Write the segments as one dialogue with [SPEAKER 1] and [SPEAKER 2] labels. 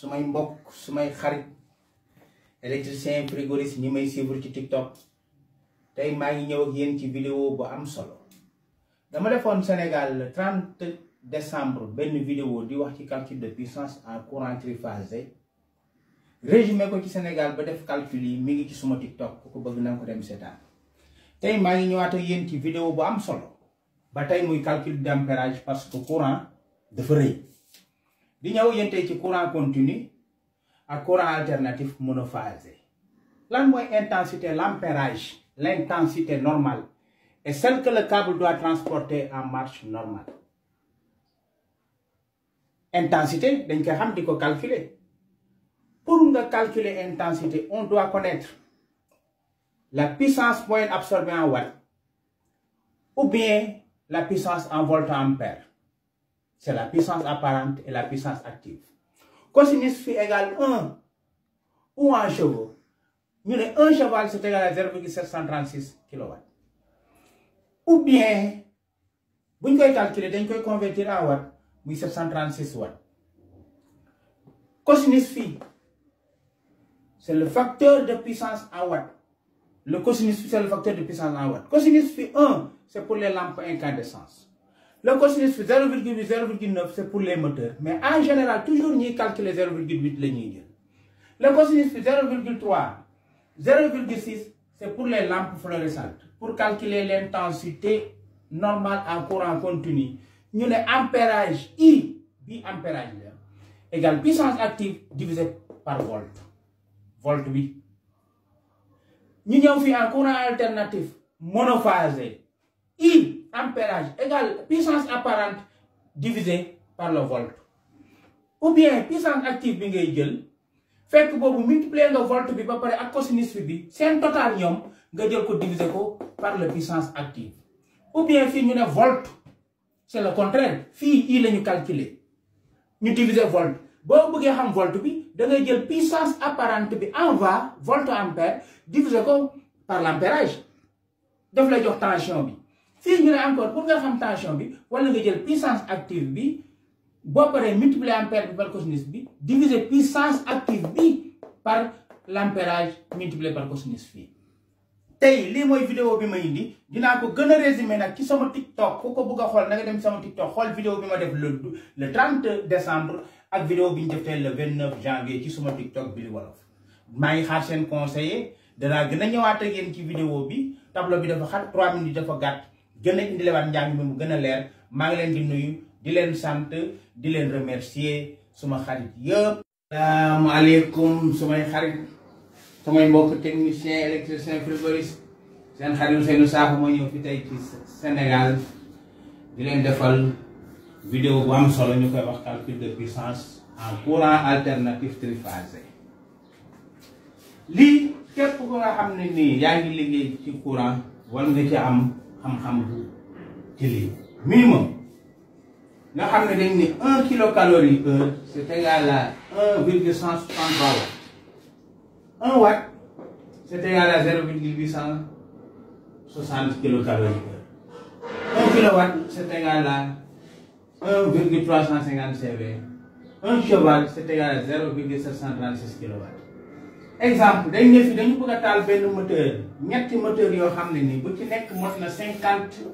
[SPEAKER 1] sumay mbokk sumay xarit électricien frigoriste ñi may suivre ci TikTok tey maa ngi ñëw ak yéen ci vidéo bu am solo dama defoon Sénégal le 30 décembre benn vidéo di wax ci calcul de puissance en courant triphasé résumé ko ci Sénégal ba def calcul yi mi ngi ci suma TikTok ku ko bëgg na ko dem seetaan tey maa ngi ñëwaat ak yéen ci vidéo bu am solo ba tey muy calcul d'ampérage parce que courant dafa rëy di ñëw yéen tey ci courant continu ak courant alternatif monophasé lan mooy intensité l'ampérage l'intensité normale est celle que le câble doit transporter en marche normale. Intensité dañ koy xam di ko calculer pour nga calculer intensité on doit connaître la puissance moyenne absorbée en watts ou bien la puissance en volt-ampère. C'est la puissance apparente et la puissance active. Cosinus phi égale 1 ou en chevaux. Nous avons 1 cheval, c'est égal à 0,736 kW. Ou bien, si vous calculez, vous pouvez convertir en watts, 736 watts. Cosinus phi, c'est le facteur de puissance en watts. Le cosinus phi, c'est le facteur de puissance en watts. Cosinus phi 1, c'est pour les lampes incandescentes. Le cosinus phi 0,8, 0,9, c'est pour les moteurs. Mais en général, toujours nous calculons 0,8. Le cosinus phi 0,3, 0,6, c'est pour les lampes fluorescentes. Pour calculer l'intensité normale en courant continu, nous avons ampérage I, ampérage égale puissance active divisé par volt. Volt 8. Nous avons fait un courant alternatif monophasé. I, ampérage égale puissance apparente divisé par le volt. Ou bien puissance active bi ngay jël fekk bobu multiplier le volt bi ba paré ak cosinus bi sen total ñom nga jël ko diviser ko par la puissance active. Ou bien fi ñu né volt c'est le contraire fi I lañu calculer ñu diviser volt bo bëggé xam volt bi da ngay jël puissance apparente bi en va volt ampère diviser ko par l'ampérage daf lay jox tension bi. Si nous avons encore pour nga tension bi wala nga jël puissance active bi bo paré multiplier ampère par cosinus bi diviser puissance active bi par l'ampérage multiplié par cosinus phi. Tay li moy vidéo bi ma indi dina ko gëna résumer nak ci sama TikTok ko ko bëgg xol na nga dem sama TikTok xol vidéo bi ma def le 30 décembre ak vidéo bi ñu def le 29 janvier ci sama TikTok bi li wolof. Ma ngi xaar sen conseiller dana gëna ñëwaat ak yeen ci vidéo bi tableau bi dafa xat 3 minutes dafa gatt gën a indilewaat njàng mi mu gën a leer maa ngi leen di nuyu di leen sant di leen remercier suma xarit yëpp. Asalaamaaleykum sumay xarit sumay mbokk technicien électricien frigoriste seen xarit M.Sakho moo ñëw fi tey ci Sénégal di leen defal vidéo bu am solo ñu koy wax calcul de puissance en courant alternatif triphasé. lii képp ku nga xam ne nii yaa ngi liggéey ci courant war nga ci am xam-xam bu ci lii minimum nga xam ne dañ ni 1 kilocalorie heure c'est égal à 1,163 watts. 1 watt c'est égal à 0,860 kilocalories heure. 1 kilowatt c'est égal à 1,350 CV. 1 cheval c'est égal à 0,736 kilowatts. Exemple dañ ne fi dañu bëgg a taal benn moteur ñetti moteur yoo xam ne nii bu ci nekk mot na 50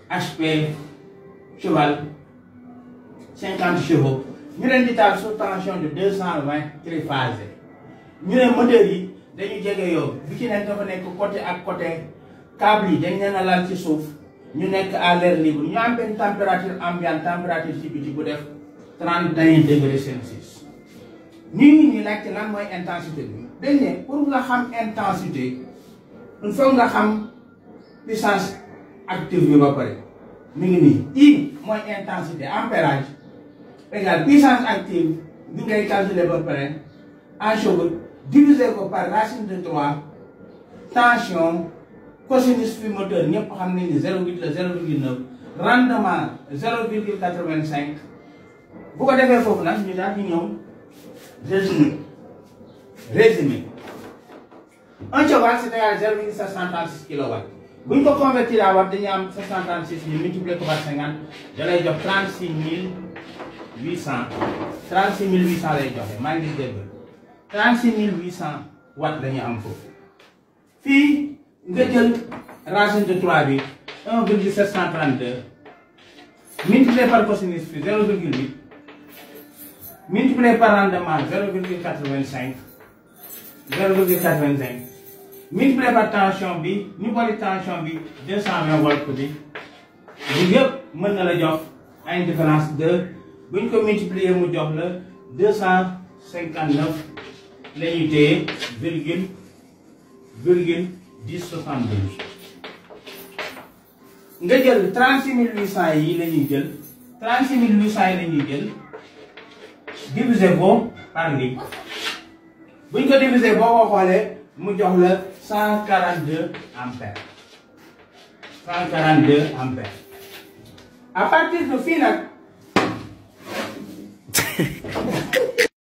[SPEAKER 1] HP cheval 50 chevaux ñu leen di taal sous tension de 220 triphasé. ñu ne moteur yi dañu jege yow bu ci nekk dafa nekk côté ak côté câble yi dañ leen a laal ci suuf ñu nekk à l'air libre ñu am benn température ambiante température ci biti bu def 31 degrés Celsius. Nous laajte lan mooy intensité bi dañ ne pour nga xam intensité il faut nga xam puissance active bi ba pare mi ngi nii I mooy intensité ampérage égale puissance active bi ngay calculer ba pare en chevaux diviser ko par racine de 3 tension cosinus phi moteur ñëpp xam nañ ni 0,8 la 0,9 rendement 0,85 bu ko defee foofu nag ñu daal di ñëw résumé. Un cheval c'est égal à 0,736 kW. Si on convertit à watt, on a 736 000 multiplié par 50, je vais 36 800 lay joxe maa ngi dégg 36 800 watts dañu am foofu fii nga jël racine de 3 bi 1,732 multiplié par cosinus phi 0,8 multiplié par rendement 0,85 multiplié par tension bi ñu boole tension bi 220 volts bi bu yëpp mën na la jox une différence de bu ñu ko multiplier mu jox la 259 la ñuy téye virgule 1072 nga jël 36800 yi la ñuy jël 36800 yi la ñuy jël diviser ko par li bu ñu ko diviser boo ko xoolee mu jox la 142 ampères à partir de fii nag